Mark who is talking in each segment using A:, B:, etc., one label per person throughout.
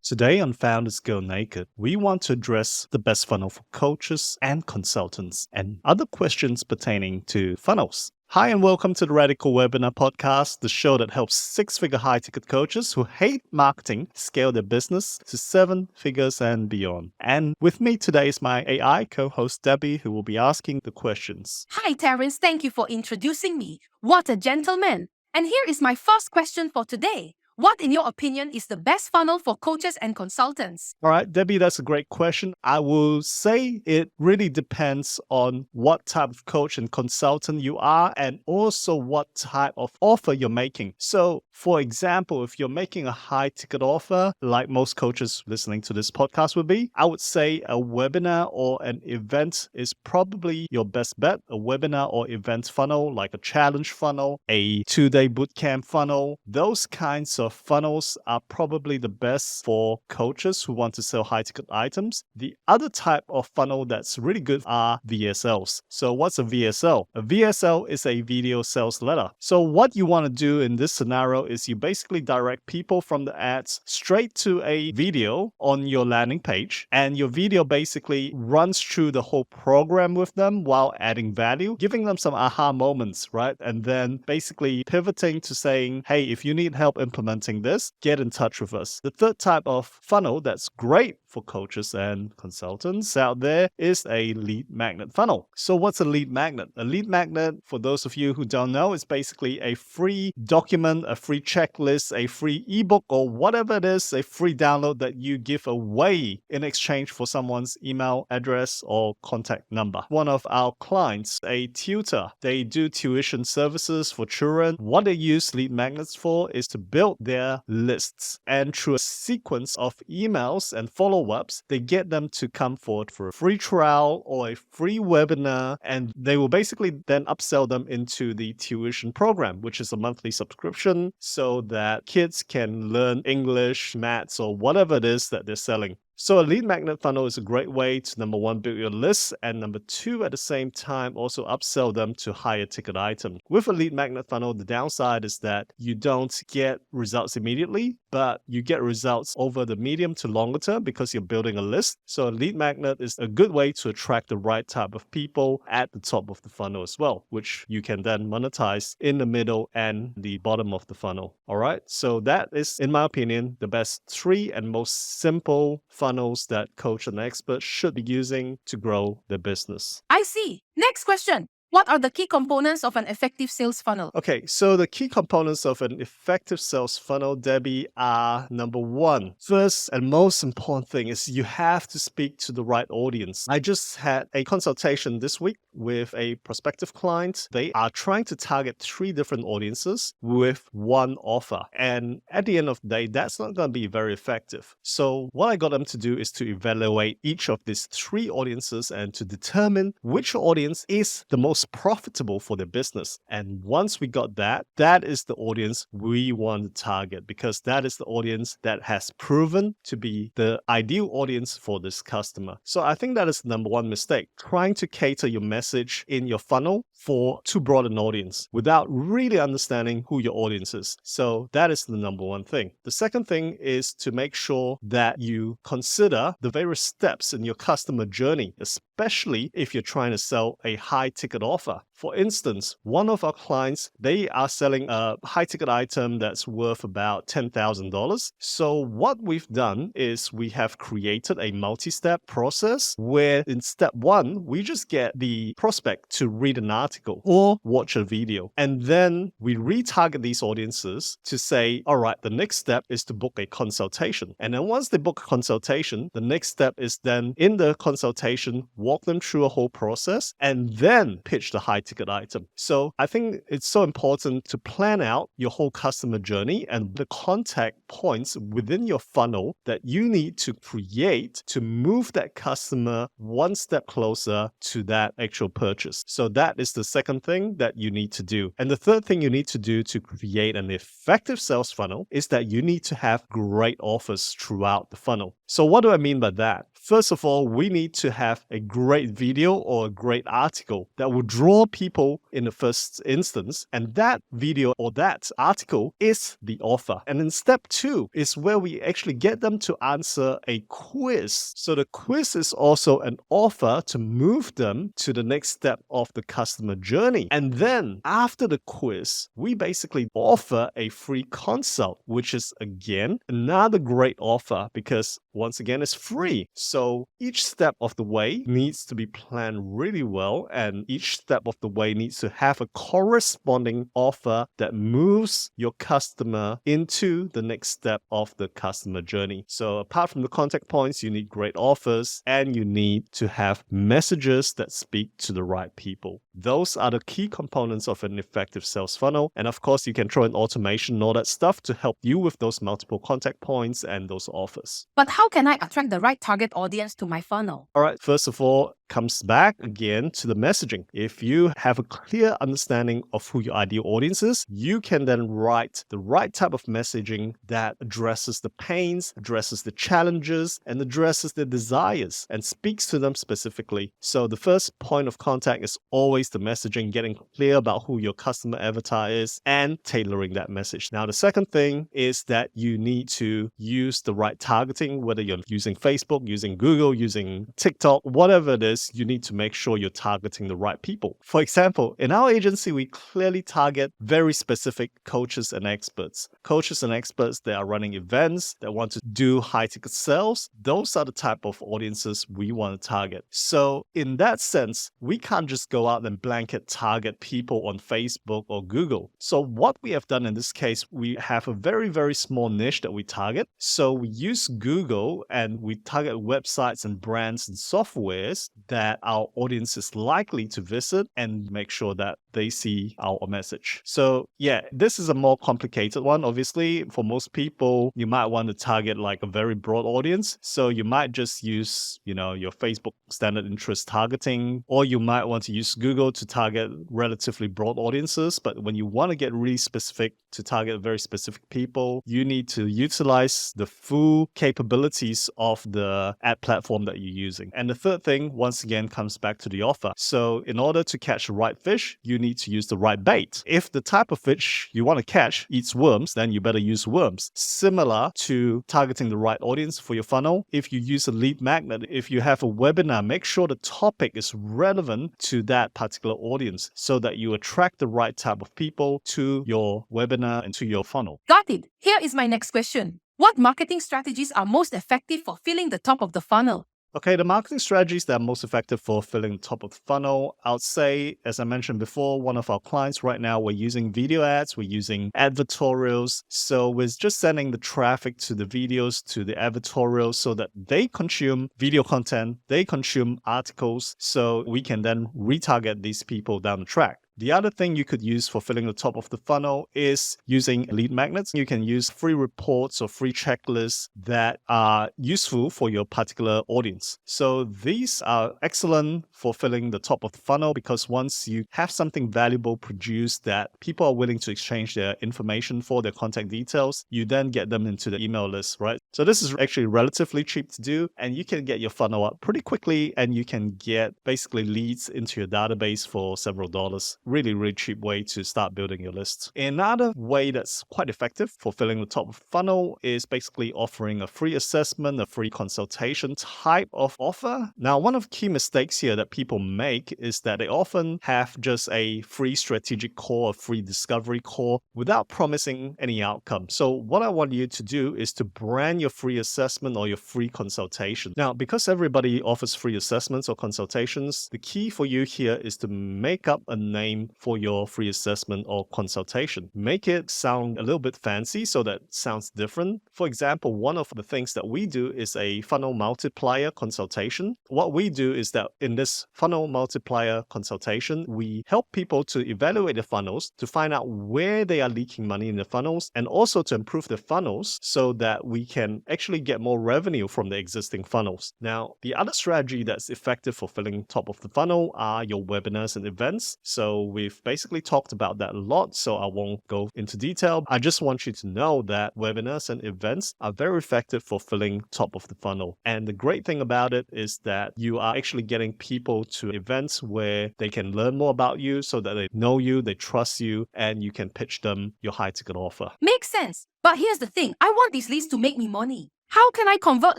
A: Today on Founders Go Naked, we want to address the best funnel for coaches and consultants and other questions pertaining to funnels. Hi and welcome to the Radical Webinar Podcast, the show that helps six-figure high-ticket coaches who hate marketing scale their business to seven figures and beyond. And with me today is my AI co-host Debbie, who will be asking the questions.
B: Hi Terence, thank you for introducing me. What a gentleman. And here is my first question for today. What, in your opinion, is the best funnel for coaches and consultants?
A: All right, Debbie, that's a great question. I will say it really depends on what type of coach and consultant you are and also what type of offer you're making. So, for example, if you're making a high ticket offer, like most coaches listening to this podcast would be, I would say a webinar or an event is probably your best bet. A webinar or event funnel, like a challenge funnel, a 2-day bootcamp funnel, those kinds of funnels are probably the best for coaches who want to sell high ticket items. The other type of funnel that's really good are VSLs. So what's a VSL? A VSL is a video sales letter. So what you want to do in this scenario is you basically direct people from the ads straight to a video on your landing page, and your video basically runs through the whole program with them while adding value, giving them some aha moments, right? And then basically pivoting to saying, hey, if you need help implementing this, get in touch with us. The third type of funnel that's great for coaches and consultants out there is a lead magnet funnel. So what's a lead magnet? A lead magnet, for those of you who don't know, is basically a free document, a free checklist, a free ebook, or whatever it is, a free download that you give away in exchange for someone's email address or contact number. One of our clients, a tutor, they do tuition services for children. What they use lead magnets for is to build their lists, and through a sequence of emails and follow-ups, they get them to come forward for a free trial or a free webinar, and they will basically then upsell them into the tuition program, which is a monthly subscription, so that kids can learn English, maths, or whatever it is that they're selling. So a lead magnet funnel is a great way to, number one, build your list, and number two, at the same time, also upsell them to higher ticket items. With a lead magnet funnel, the downside is that you don't get results immediately, but you get results over the medium to longer term because you're building a list. So a lead magnet is a good way to attract the right type of people at the top of the funnel as well, which you can then monetize in the middle and the bottom of the funnel. All right. So that is, in my opinion, the best three and most simple funnels that coach and experts should be using to grow their business.
B: I see. Next question. What are the key components of an effective sales funnel?
A: Okay, so the key components of an effective sales funnel, Debbie, are number one. First and most important thing is you have to speak to the right audience. I just had a consultation this week with a prospective client. They are trying to target 3 different audiences with one offer. And at the end of the day, that's not going to be very effective. So what I got them to do is to evaluate each of these 3 audiences and to determine which audience is the most profitable for their business. And once we got that, that is the audience we want to target, because that is the audience that has proven to be the ideal audience for this customer. So I think that is the number one mistake, trying to cater your message in your funnel for too broad an audience without really understanding who your audience is. So that is the number one thing. The second thing is to make sure that you consider the various steps in your customer journey, especially if you're trying to sell a high ticket offer. For instance, one of our clients, they are selling a high ticket item that's worth about $10,000. So what we've done is we have created a multi-step process where in step 1, we just get the prospect to read an article or watch a video. And then we retarget these audiences to say, all right, the next step is to book a consultation. And then once they book a consultation, the next step is then in the consultation, walk them through a whole process and then pitch the high ticket item. So I think it's so important to plan out your whole customer journey and the contact points within your funnel that you need to create to move that customer one step closer to that actual purchase. So that is the second thing that you need to do. And the third thing you need to do to create an effective sales funnel is that you need to have great offers throughout the funnel. So what do I mean by that? First of all, we need to have a great video or a great article that will draw people in the first instance. And that video or that article is the offer. And then step 2 is where we actually get them to answer a quiz. So the quiz is also an offer to move them to the next step of the customer journey. And then after the quiz, we basically offer a free consult, which is again another great offer because once again, it's free. So each step of the way needs to be planned really well, and each step of the way needs to have a corresponding offer that moves your customer into the next step of the customer journey. So apart from the contact points, you need great offers and you need to have messages that speak to the right people. Those are the key components of an effective sales funnel. And of course, you can throw in automation and all that stuff to help you with those multiple contact points and those offers.
B: But how can I attract the right target audience to my funnel?
A: All right, first of all, comes back again to the messaging. If you have a clear understanding of who your ideal audience is, you can then write the right type of messaging that addresses the pains, addresses the challenges, and addresses the desires and speaks to them specifically. So the first point of contact is always the messaging, getting clear about who your customer avatar is and tailoring that message. Now, the second thing is that you need to use the right targeting, whether you're using Facebook, using Google, using TikTok, whatever it is, you need to make sure you're targeting the right people. For example, in our agency, we clearly target very specific coaches and experts. Coaches and experts that are running events, that want to do high-ticket sales, those are the type of audiences we want to target. So in that sense, we can't just go out and blanket target people on Facebook or Google. So what we have done in this case, we have a very, very small niche that we target. So we use Google and we target websites and brands and softwares that our audience is likely to visit and make sure that they see our message. So yeah, this is a more complicated one. Obviously, for most people, you might want to target like a very broad audience. So you might just use, your Facebook standard interest targeting, or you might want to use Google to target relatively broad audiences. But when you want to get really specific to target very specific people, you need to utilize the full capabilities of the ad platform that you're using. And the third thing, once again, comes back to the offer. So in order to catch the right fish, you need to use the right bait. If the type of fish you want to catch eats worms, then you better use worms. Similar to targeting the right audience for your funnel, if you use a lead magnet, if you have a webinar, make sure the topic is relevant to that particular audience so that you attract the right type of people to your webinar and to your funnel.
B: Got it. Here is my next question. What marketing strategies are most effective for filling the top of the funnel?
A: Okay, the marketing strategies that are most effective for filling the top of the funnel, I would say, as I mentioned before, one of our clients right now, we're using video ads, we're using advertorials. So we're just sending the traffic to the videos, to the advertorials so that they consume video content, they consume articles, so we can then retarget these people down the track. The other thing you could use for filling the top of the funnel is using lead magnets. You can use free reports or free checklists that are useful for your particular audience. So these are excellent for filling the top of the funnel because once you have something valuable produced that people are willing to exchange their information for, their contact details, you then get them into the email list, right? So this is actually relatively cheap to do, and you can get your funnel up pretty quickly, and you can get basically leads into your database for several dollars. Really, really cheap way to start building your lists. Another way that's quite effective for filling the top of the funnel is basically offering a free assessment, a free consultation type of offer. Now, one of the key mistakes here that people make is that they often have just a free strategic call, a free discovery call without promising any outcome. So what I want you to do is to brand your free assessment or your free consultation. Now, because everybody offers free assessments or consultations, the key for you here is to make up a name for your free assessment or consultation. Make it sound a little bit fancy so that it sounds different. For example, one of the things that we do is a funnel multiplier consultation. What we do is that in this funnel multiplier consultation, we help people to evaluate the funnels to find out where they are leaking money in the funnels and also to improve the funnels so that we can actually get more revenue from the existing funnels. Now, the other strategy that's effective for filling top of the funnel are your webinars and events. So So we've basically talked about that a lot, so I won't go into detail. I just want you to know that webinars and events are very effective for filling top of the funnel. And the great thing about it is that you are actually getting people to events where they can learn more about you so that they know you, they trust you, and you can pitch them your high ticket offer.
B: Makes sense. But here's the thing. I want these leads to make me money. How can I convert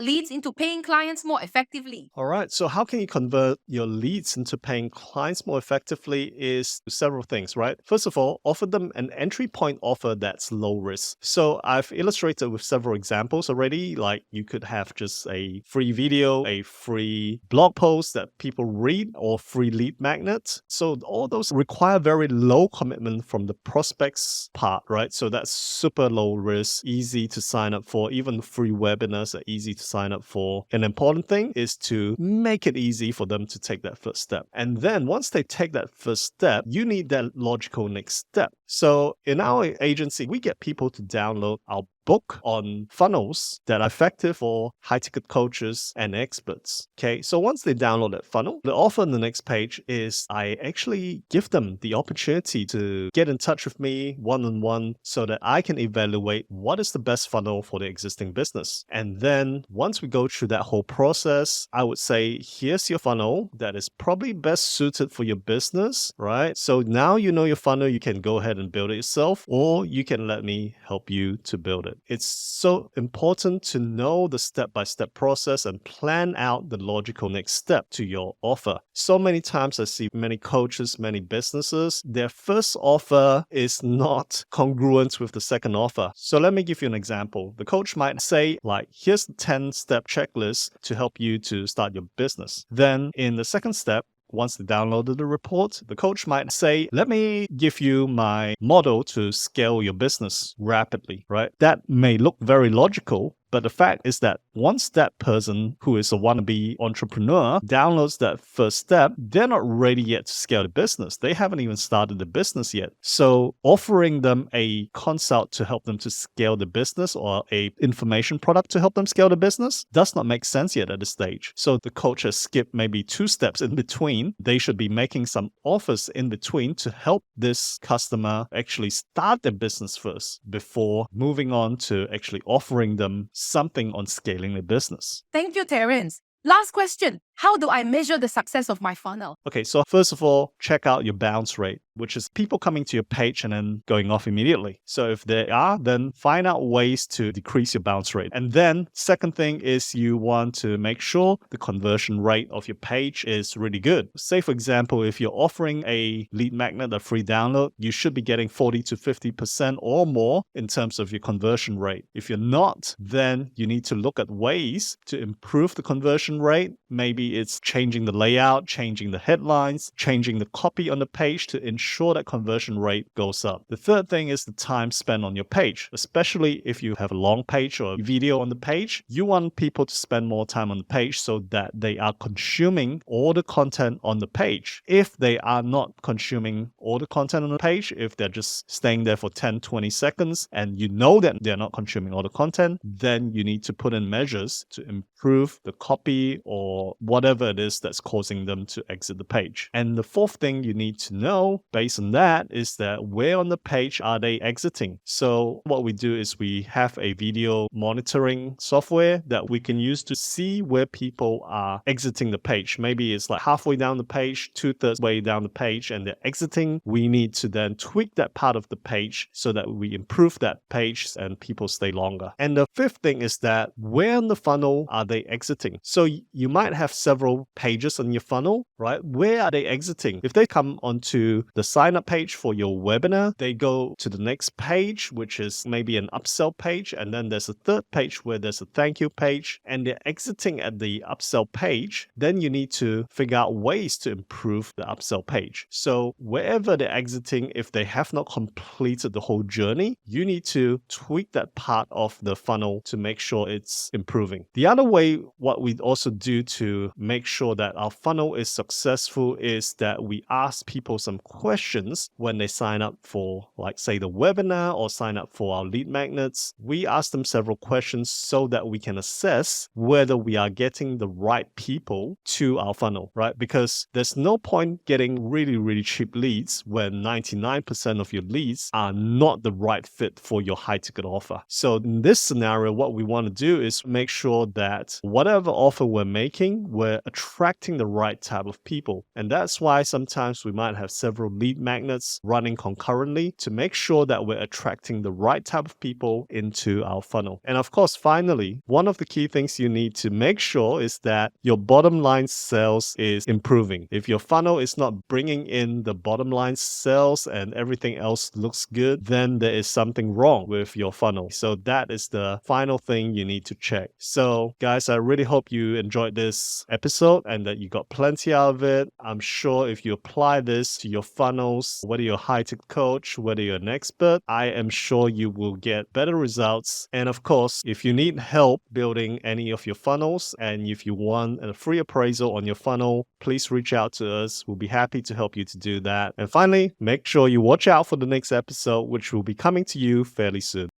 B: leads into paying clients more effectively?
A: All right, so how can you convert your leads into paying clients more effectively is several things, right? First of all, offer them an entry point offer that's low risk. So I've illustrated with several examples already, like you could have just a free video, a free blog post that people read, or free lead magnets. So all those require very low commitment from the prospects part, right? So that's super low risk, easy to sign up for. Even free webinars are easy to sign up for. An important thing is to make it easy for them to take that first step. And then once they take that first step, you need that logical next step. So in our agency, we get people to download our book on funnels that are effective for high-ticket coaches and experts. Okay, so once they download that funnel, the offer on the next page is I actually give them the opportunity to get in touch with me one-on-one so that I can evaluate what is the best funnel for the existing business. And then once we go through that whole process, I would say, here's your funnel that is probably best suited for your business, right? So now you know your funnel, you can go ahead and build it yourself, or you can let me help you to build it. It's so important to know the step-by-step process and plan out the logical next step to your offer. So many times I see many coaches, many businesses, their first offer is not congruent with the second offer. So let me give you an example. The coach might say, like, here's the 10-step checklist to help you to start your business. Then in the second step, once they downloaded the report, the coach might say, let me give you my model to scale your business rapidly, right? That may look very logical, but the fact is that once that person who is a wannabe entrepreneur downloads that first step, they're not ready yet to scale the business. They haven't even started the business yet. So offering them a consult to help them to scale the business or a information product to help them scale the business does not make sense yet at this stage. So the coach has skipped maybe 2 steps in between. They should be making some offers in between to help this customer actually start their business first before moving on to actually offering them something on scaling the business.
B: Thank you, Terence. Last question. How do I measure the success of my funnel?
A: Okay, so first of all, check out your bounce rate, which is people coming to your page and then going off immediately. So if they are, then find out ways to decrease your bounce rate. And then second thing is you want to make sure the conversion rate of your page is really good. Say, for example, if you're offering a lead magnet, a free download, you should be getting 40 to 50% or more in terms of your conversion rate. If you're not, then you need to look at ways to improve the conversion rate. Maybe it's changing the layout, changing the headlines, changing the copy on the page to ensure that conversion rate goes up. The third thing is the time spent on your page, especially if you have a long page or a video on the page. You want people to spend more time on the page so that they are consuming all the content on the page. If they are not consuming all the content on the page, if they're just staying there for 10, 20 seconds and you know that they're not consuming all the content, then you need to put in measures to improve the copy or whatever it is that's causing them to exit the page. And the fourth thing you need to know based on that is that where on the page are they exiting? So what we do is we have a video monitoring software that we can use to see where people are exiting the page. Maybe it's like halfway down the page, 2/3 way down the page, and they're exiting. We need to then tweak that part of the page so that we improve that page and people stay longer. And the fifth thing is that where in the funnel are they exiting? So you might have several pages on your funnel, right? Where are they exiting? If they come onto the sign up page for your webinar, they go to the next page, which is maybe an upsell page. And then there's a third page where there's a thank you page and they're exiting at the upsell page. Then you need to figure out ways to improve the upsell page. So wherever they're exiting, if they have not completed the whole journey, you need to tweak that part of the funnel to make sure it's improving. The other way, what we also do to to make sure that our funnel is successful is that we ask people some questions when they sign up for, like, say, the webinar or sign up for our lead magnets. We ask them several questions so that we can assess whether we are getting the right people to our funnel, right? Because there's no point getting really, really cheap leads when 99% of your leads are not the right fit for your high ticket offer. So in this scenario, what we want to do is make sure that whatever offer we're making, we're attracting the right type of people. And that's why sometimes we might have several lead magnets running concurrently to make sure that we're attracting the right type of people into our funnel. And of course, finally, one of the key things you need to make sure is that your bottom line sales is improving. If your funnel is not bringing in the bottom line sales and everything else looks good, then there is something wrong with your funnel. So that is the final thing you need to check. So guys, I really hope you enjoyed this episode and that you got plenty out of it. I'm sure if you apply this to your funnels, whether you're a high-tech coach, whether you're an expert, I am sure you will get better results. And of course, if you need help building any of your funnels and if you want a free appraisal on your funnel, please reach out to us. We'll be happy to help you to do that. And finally, make sure you watch out for the next episode, which will be coming to you fairly soon.